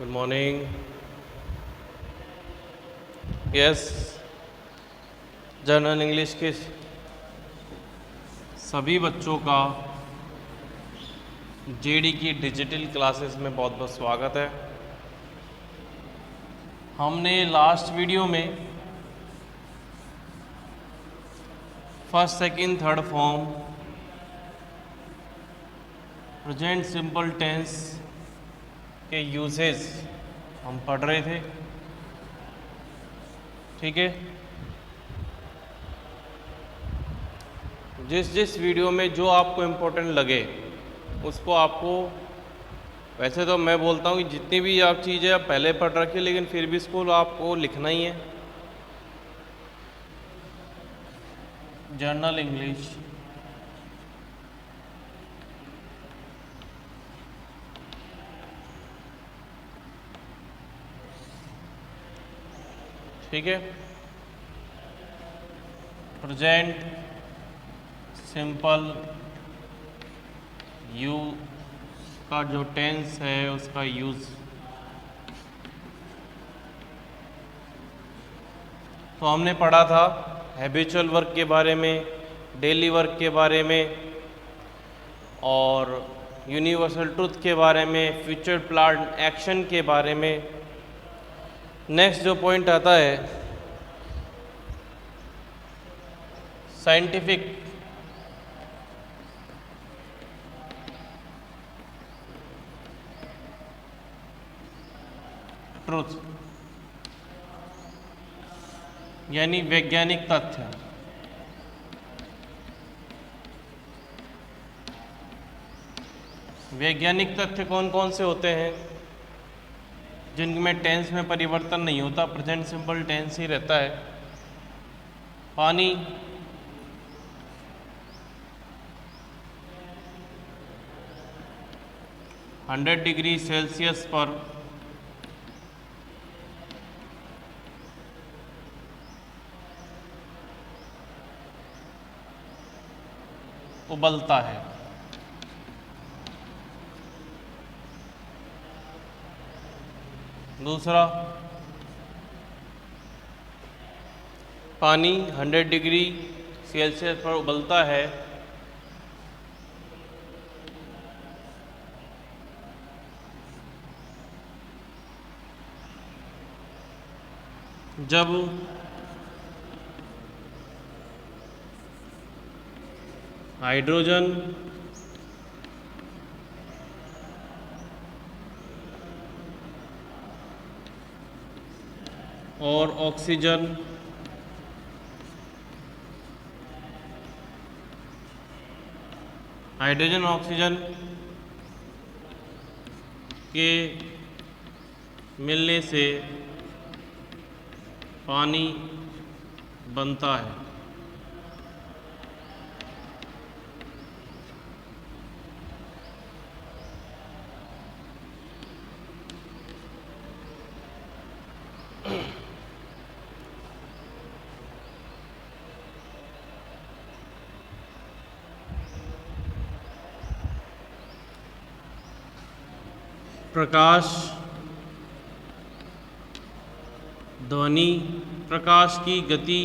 Good morning. Yes, general English के सभी बच्चों का जेडी की डिजिटल क्लासेस में बहुत बहुत स्वागत है। हमने लास्ट वीडियो में first second third form present simple tense के यूजेस हम पढ़ रहे थे। ठीक है, जिस जिस वीडियो में जो आपको इम्पोर्टेंट लगे उसको आपको, वैसे तो मैं बोलता हूँ कि जितनी भी आप चीज़ें आप पहले पढ़ रखिए, लेकिन फिर भी इसको आपको लिखना ही है। जर्नल इंग्लिश ठीक है। प्रेजेंट सिंपल यू का जो टेंस है उसका यूज़, तो हमने पढ़ा था हैबिचुअल वर्क के बारे में, डेली वर्क के बारे में और यूनिवर्सल ट्रूथ के बारे में, फ्यूचर प्लान एक्शन के बारे में। नेक्स्ट जो पॉइंट आता है साइंटिफिक ट्रूथ यानी वैज्ञानिक तथ्य। वैज्ञानिक तथ्य कौन कौन से होते हैं? जिनमें टेंस में परिवर्तन नहीं होता, प्रेजेंट सिंपल टेंस ही रहता है। पानी, हंड्रेड डिग्री सेल्सियस पर उबलता है। दूसरा, पानी 100 डिग्री सेल्सियस पर उबलता है जब हाइड्रोजन और ऑक्सीजन हाइड्रोजन ऑक्सीजन के मिलने से पानी बनता है। प्रकाश, ध्वनि, प्रकाश की गति,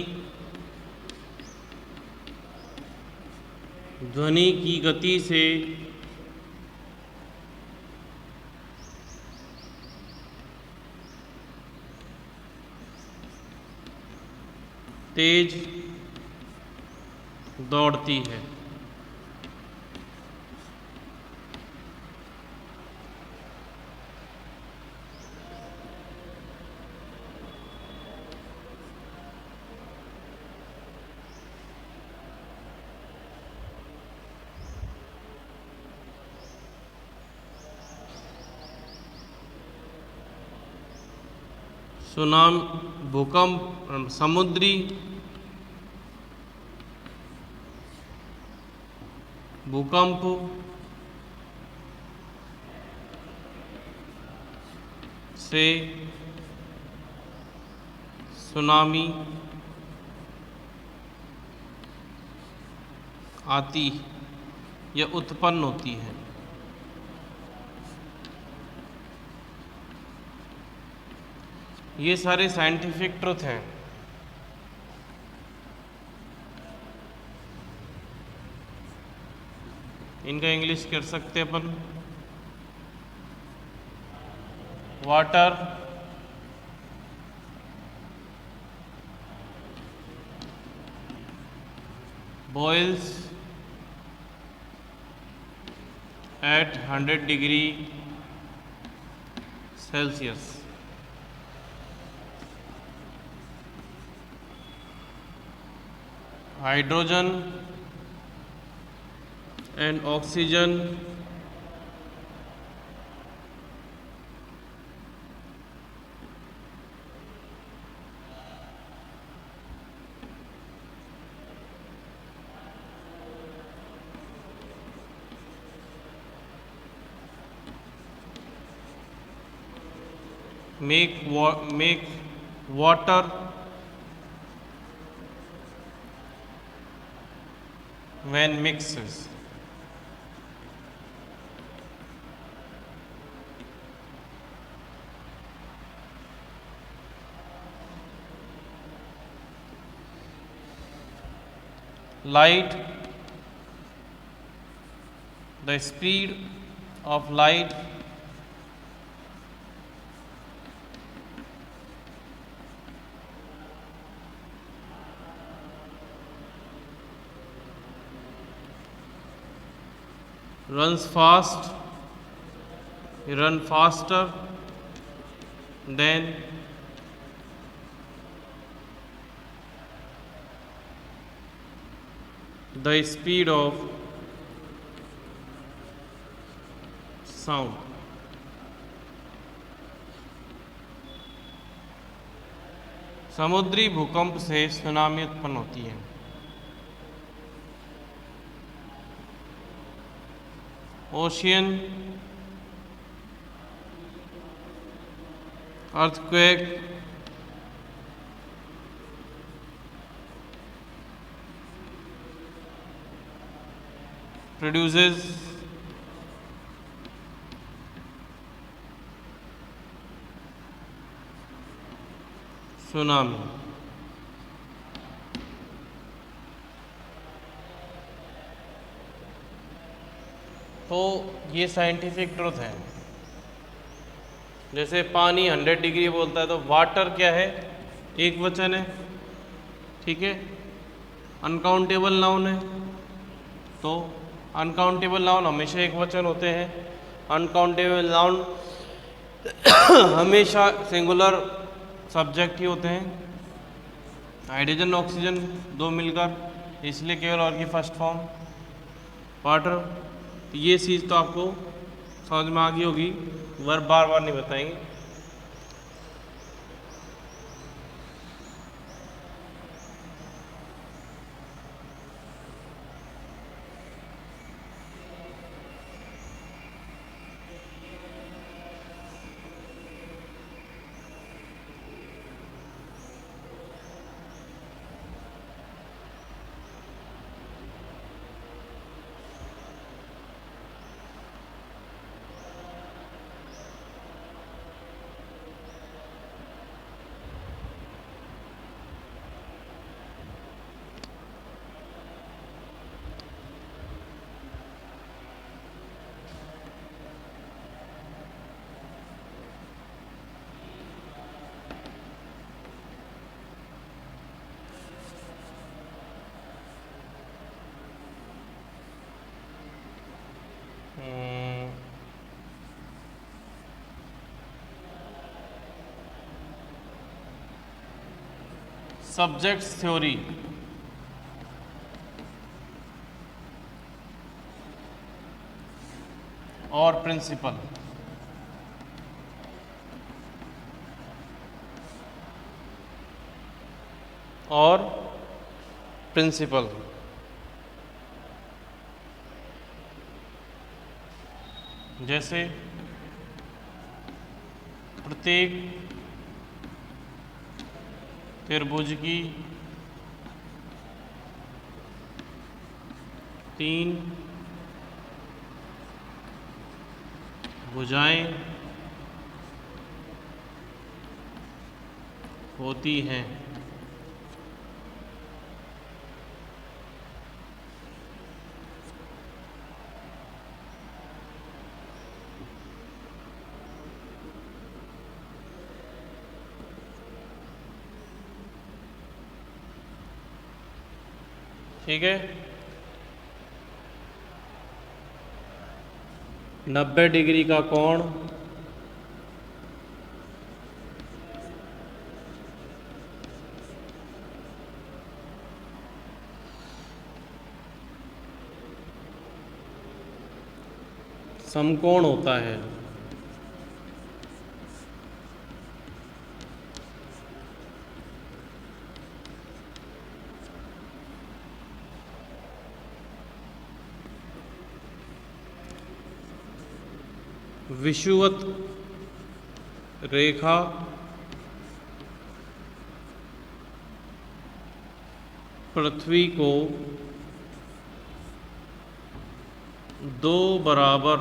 ध्वनि की गति से तेज दौड़ती है। सुनामी, भूकंप, समुद्री भूकंप से सुनामी आती या उत्पन्न होती है। ये सारे साइंटिफिक ट्रुथ हैं। इनका इंग्लिश कर सकते अपन। Water boils at 100 degree Celsius. Hydrogen and oxygen make water when mixes. Light, the speed of light runs faster than the speed of sound. समुद्री भूकंप से सुनामी उत्पन्न होती है। Ocean earthquake produces tsunami. तो ये साइंटिफिक ट्रुथ है। जैसे पानी 100 डिग्री बोलता है तो वाटर क्या है, एक वचन है, ठीक है। अनकाउंटेबल नाउन है तो अनकाउंटेबल नाउन हमेशा एक वचन होते हैं। अनकाउंटेबल नाउन हमेशा सिंगुलर सब्जेक्ट ही होते हैं। हाइड्रोजन ऑक्सीजन दो मिलकर, इसलिए केवल और की फर्स्ट फॉर्म वाटर। ये चीज़ तो आपको समझ में आ गई होगी, बार बार नहीं बताएंगे। सब्जेक्ट्स थ्योरी और प्रिंसिपल। और प्रिंसिपल जैसे प्रत्येक त्रिभुज की 3 भुजाएं होती हैं। ठीक है। 90 डिग्री का कोण समकोण होता है। विषुवत रेखा पृथ्वी को दो बराबर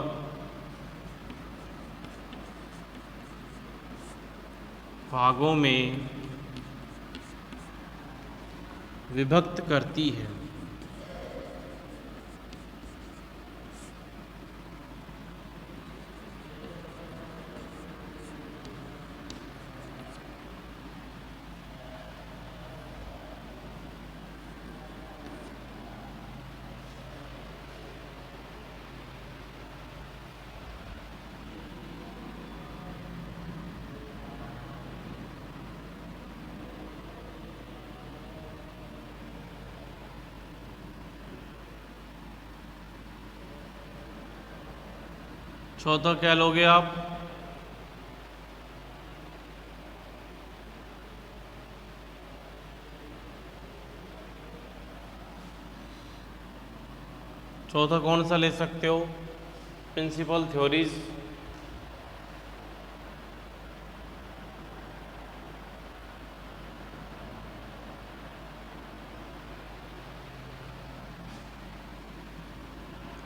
भागों में विभक्त करती है। चौथा क्या लोगे आप? चौथा कौन सा ले सकते हो? Principle theories.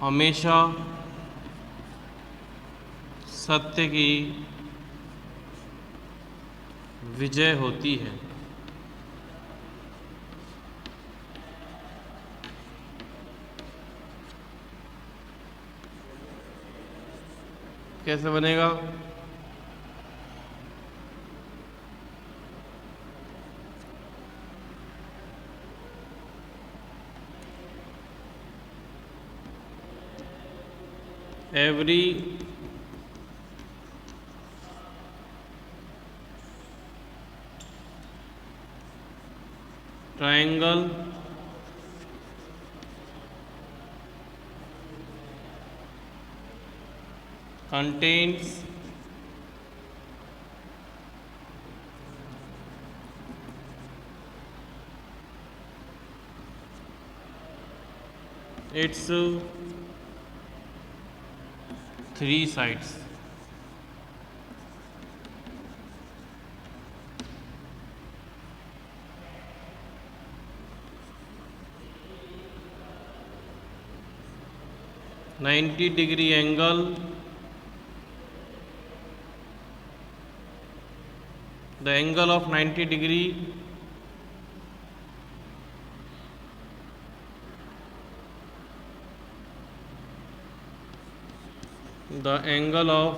हमेशा सत्य की विजय होती है। कैसे बनेगा? Every triangle contains its three sides. $90 angle, the angle of 90 degree the angle of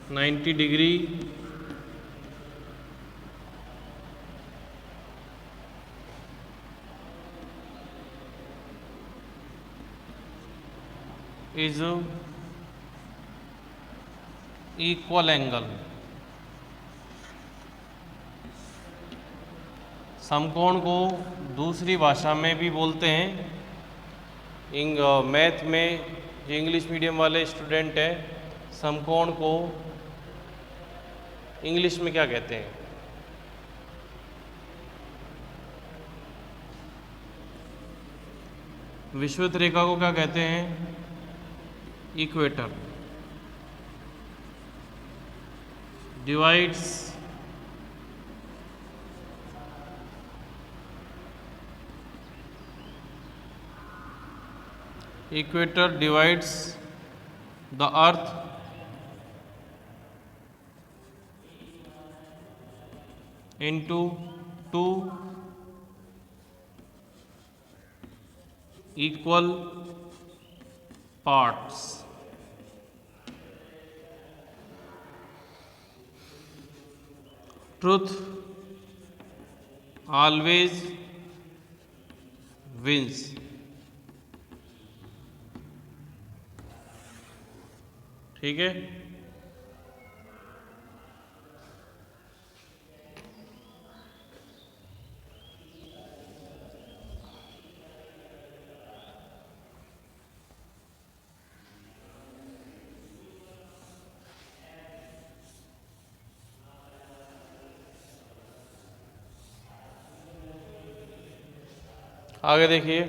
90 degree is equal angle. समकोण को दूसरी भाषा में भी बोलते हैं। मैथ में जो इंग्लिश मीडियम वाले स्टूडेंट हैं, समकोण को इंग्लिश में क्या कहते हैं? विषुवत रेखा को क्या कहते हैं? Equator. Divides equator divides the earth into two equal parts. Truth always wins. ठीक है। आगे देखिए,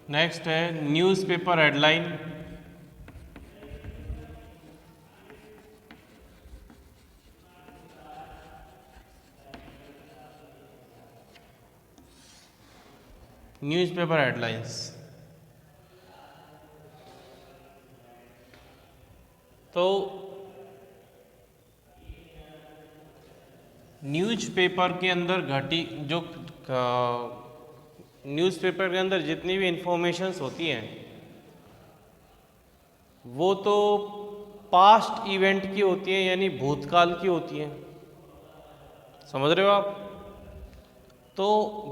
नेक्स्ट है न्यूज़पेपर हेडलाइन। न्यूज़पेपर हेडलाइंस तो न्यूज़पेपर के अंदर घटी जो न्यूज़पेपर के अंदर जितनी भी इंफॉर्मेशंस होती हैं वो तो पास्ट इवेंट की होती हैं, यानी भूतकाल की होती हैं। समझ रहे हो आप? तो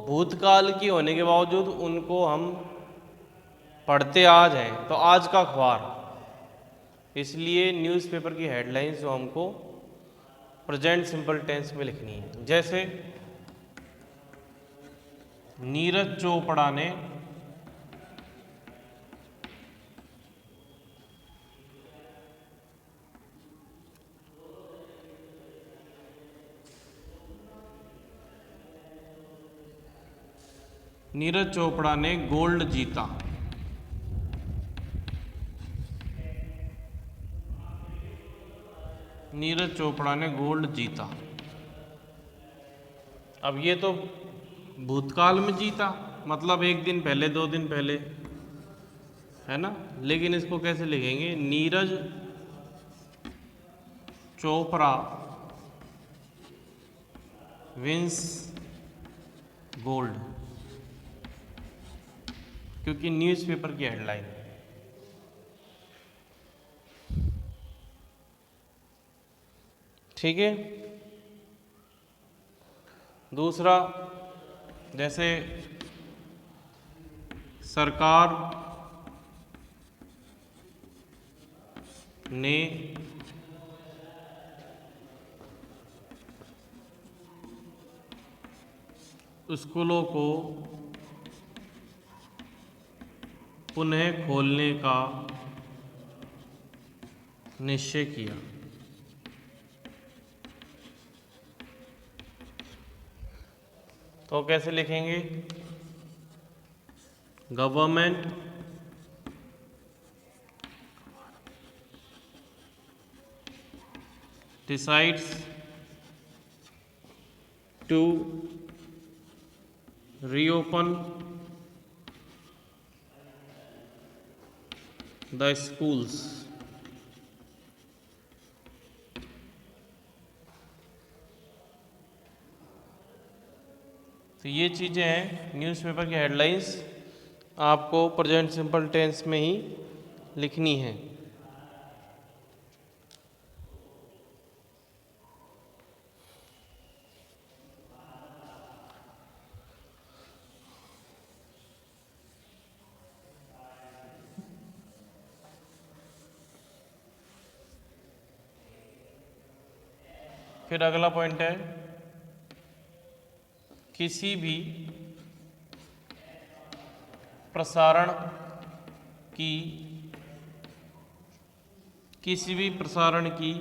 भूतकाल की होने के बावजूद उनको हम पढ़ते आज हैं, तो आज का अखबार, इसलिए न्यूज़पेपर की हेडलाइंस जो हमको प्रेजेंट सिंपल टेंस में लिखनी है। जैसे नीरज चोपड़ा ने गोल्ड जीता। नीरज चोपड़ा ने गोल्ड जीता। अब ये तो भूतकाल में जीता, मतलब एक दिन पहले, 2 दिन पहले, है ना। लेकिन इसको कैसे लिखेंगे? नीरज चोपड़ा विंस गोल्ड, क्योंकि न्यूज़पेपर की हेडलाइन है। ठीक है। दूसरा, जैसे सरकार ने स्कूलों को पुनः खोलने का निश्चय किया। तो कैसे लिखेंगे? Government decides to reopen the schools तो ये चीज़ें हैं न्यूज़पेपर की हेडलाइंस, आपको प्रेजेंट सिंपल टेंस में ही लिखनी है। फिर अगला पॉइंट है, किसी भी प्रसारण की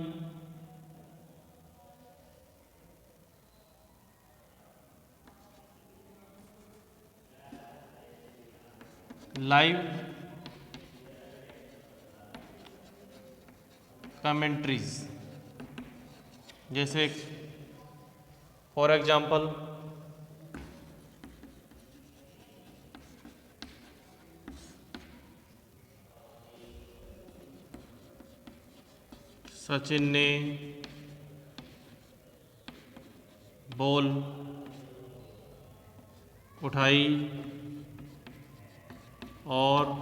लाइव कमेंट्रीज, जैसे फॉर एग्जाम्पल, सचिन ने बॉल उठाई और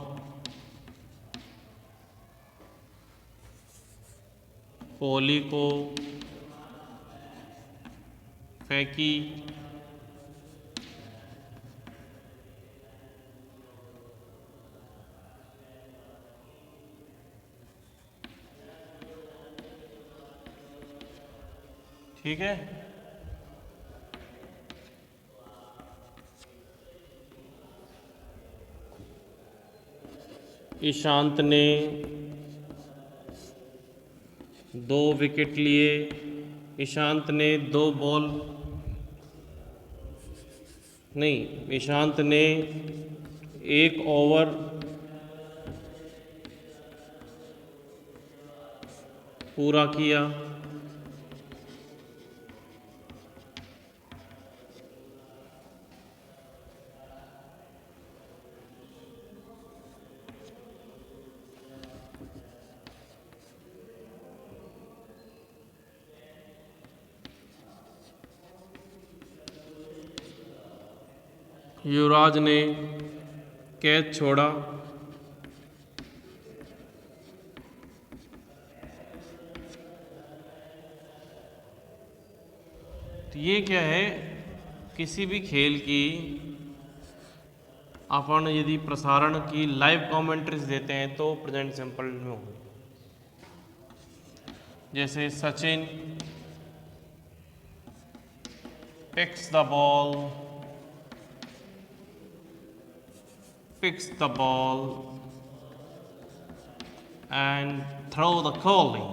कोहली को फेंकी। ठीक है। ईशांत ने 2 विकेट लिए। ईशांत ने 2 बॉल नहीं, ईशांत ने 1 ओवर पूरा किया। युवराज ने कैच छोड़ा। तो ये क्या है, किसी भी खेल की अपन यदि प्रसारण की लाइव कमेंट्रीज देते हैं तो प्रेजेंट सिंपल में हो। जैसे Sachin picks the ball and throw Kohli.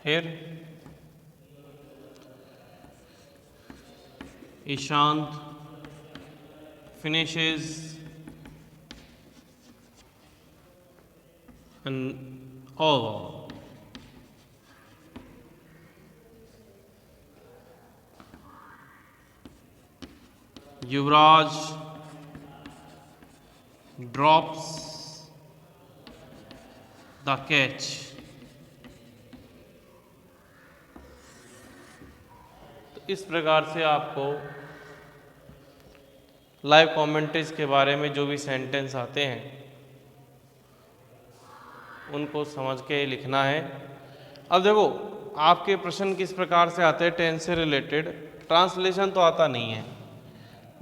Here Ishant finishes an over. Yuvraj drops the catch. तो इस प्रकार से आपको लाइव कमेंट्रीज के बारे में जो भी सेंटेंस आते हैं उनको समझ के लिखना है। अब देखो, आपके प्रश्न किस प्रकार से आते हैं टेंस से रिलेटेड, ट्रांसलेशन तो आता नहीं है।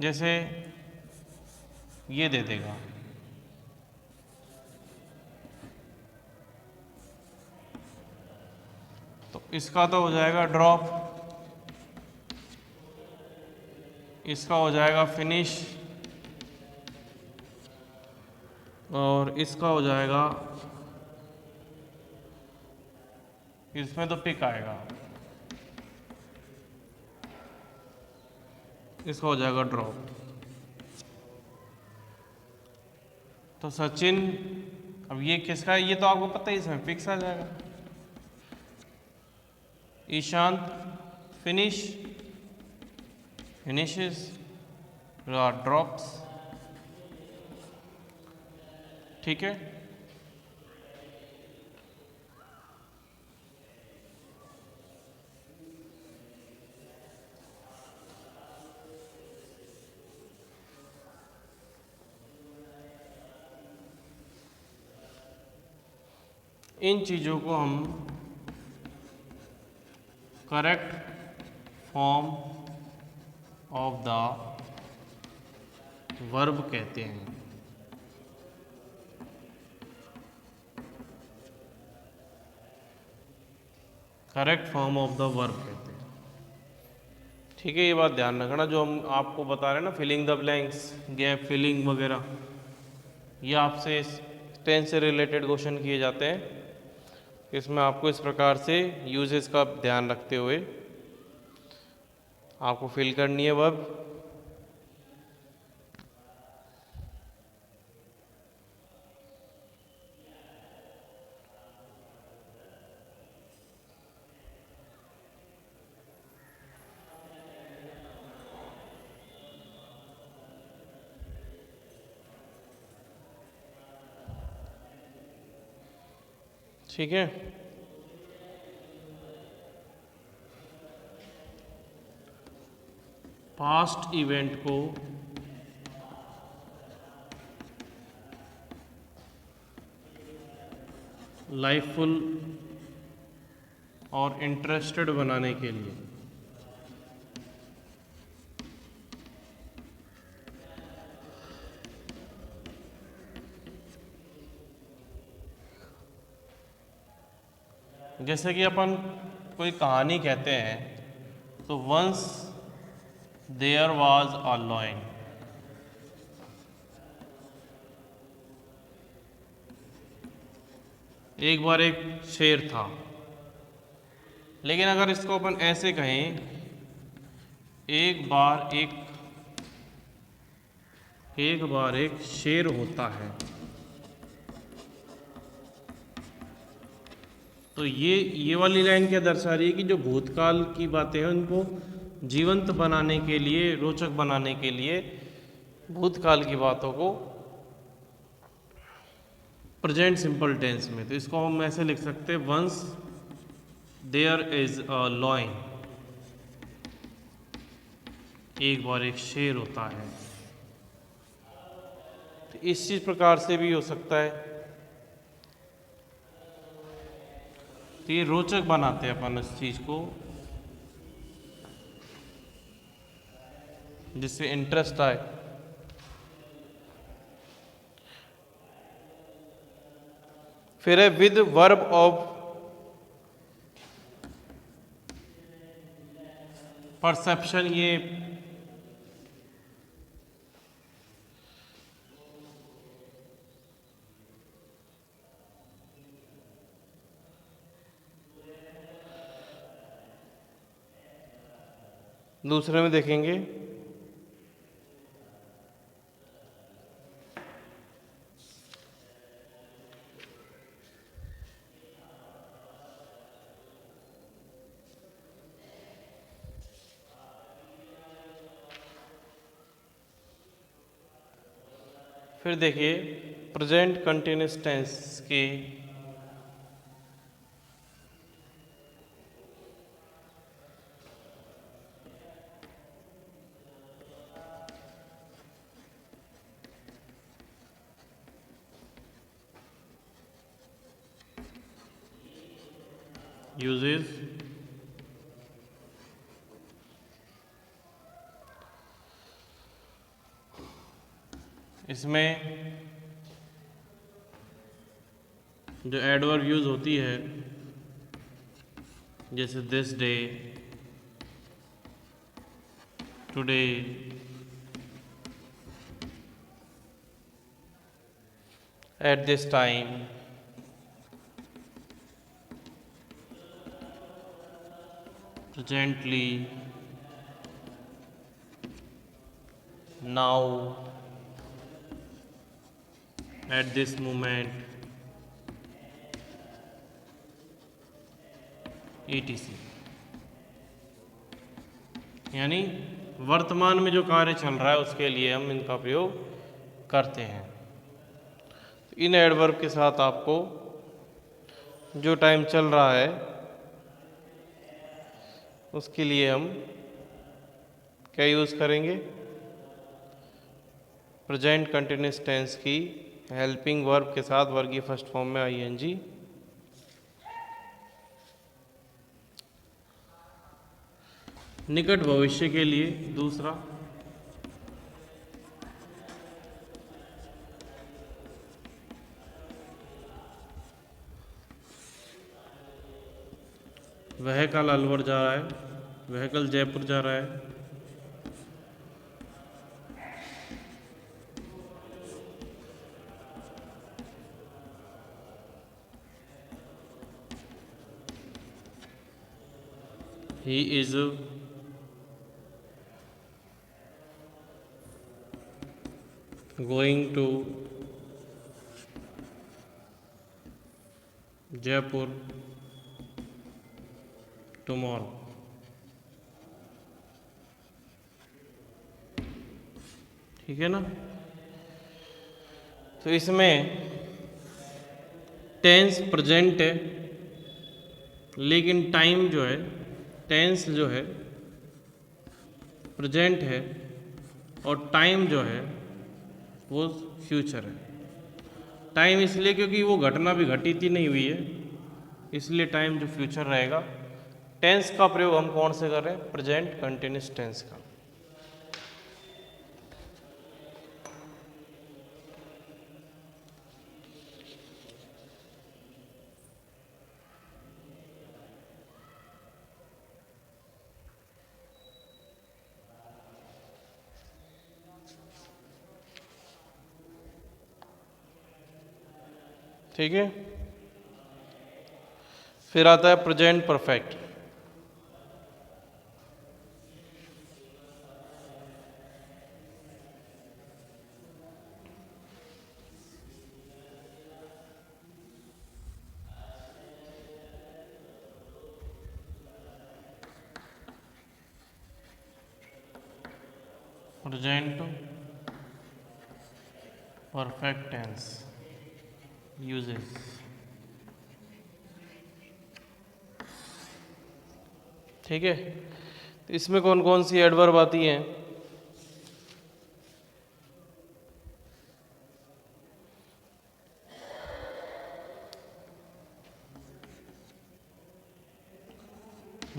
जैसे ये दे देगा, तो इसका तो हो जाएगा ड्रॉप, इसका हो जाएगा फिनिश, और इसका हो जाएगा, इसमें तो पिक आएगा, इसका हो जाएगा ड्रॉप। तो सचिन, अब ये किसका है ये तो आपको पता ही, इसमें पिक्स आ जाएगा। Ishant finishes drops। ठीक है। इन चीज़ों को हम correct form of the verb कहते हैं। Correct form of the verb कहते हैं। ठीक है, ये बात ध्यान रखना, जो हम आपको बता रहे हैं ना, filling the blanks, gap filling वगैरह, ये आपसे टेंस से रिलेटेड क्वेश्चन किए जाते हैं। इसमें आपको इस प्रकार से यूजेस का ध्यान रखते हुए आपको फिल करनी है वर्ब। ठीक है, पास्ट इवेंट को लाइफुल और इंटरेस्टेड बनाने के लिए जैसे कि अपन कोई कहानी कहते हैं तो once there was a lion, एक बार एक शेर था। लेकिन अगर इसको अपन ऐसे कहें, एक बार एक शेर होता है, तो ये वाली लाइन क्या दर्शा रही है कि जो भूतकाल की बातें हैं उनको जीवंत बनाने के लिए, रोचक बनाने के लिए भूतकाल की बातों को प्रेजेंट सिंपल टेंस में, तो इसको हम ऐसे लिख सकते हैं, once there is a lion, एक बार एक शेर होता है। तो इस चीज प्रकार से भी हो सकता है। तो ये रोचक बनाते हैं अपन इस चीज को, जिससे इंटरेस्ट आए। फिर है विद वर्ब ऑफ परसेप्शन, ये दूसरे में देखेंगे। फिर देखिए प्रेजेंट कंटिन्यूअस टेंस की यूजेस। इसमें जो एडवर्ब यूज होती है, जैसे this day, today, at this time, presently, now, at this moment, etc। यानी वर्तमान में जो कार्य चल रहा है उसके लिए हम इनका प्रयोग करते हैं। तो इन एडवर्ब के साथ आपको जो टाइम चल रहा है उसके लिए हम क्या यूज़ करेंगे, प्रेजेंट कंटिन्यूअस टेंस की हेल्पिंग वर्ब के साथ वर्ग की फर्स्ट फॉर्म में आईएनजी। निकट भविष्य के लिए दूसरा वह कल अलवर जा रहा है, वह कल जयपुर जा रहा है। He is going to Jaipur tomorrow. ठीक है ना। तो इसमें टेंस प्रेजेंट है, लेकिन टाइम जो है, टेंस जो है प्रेजेंट है और टाइम जो है वो फ्यूचर है। टाइम इसलिए क्योंकि वो घटना भी घटित ही नहीं हुई है, इसलिए टाइम जो फ्यूचर रहेगा। टेंस का प्रयोग हम कौन से कर रहे हैं? प्रेजेंट कंटिन्यूस टेंस का। ठीक है। फिर आता है present perfect. Present perfect tense uses. ठीक है। तो इसमें कौन कौन सी एडवर्ब आती हैं?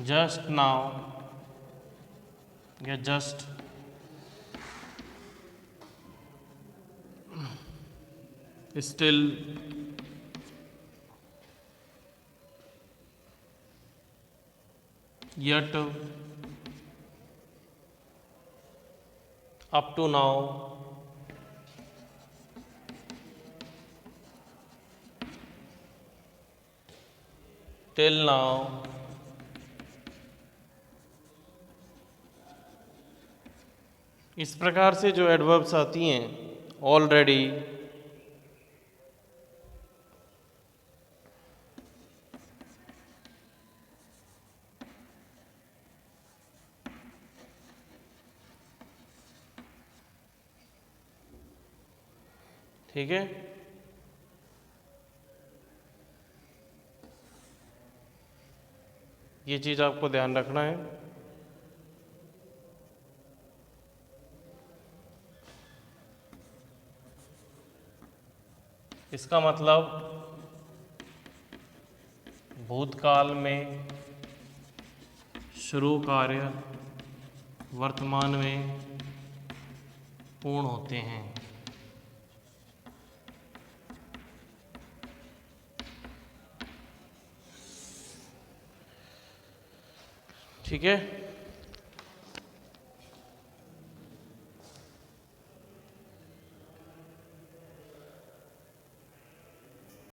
जस्ट नाउ या just, still, yet, up to now, till now, इस प्रकार से जो एडवर्ब्स आती हैं, ऑलरेडी, ठीक है। ये चीज आपको ध्यान रखना है। इसका मतलब भूतकाल में शुरू कार्य वर्तमान में पूर्ण होते हैं। ठीक है।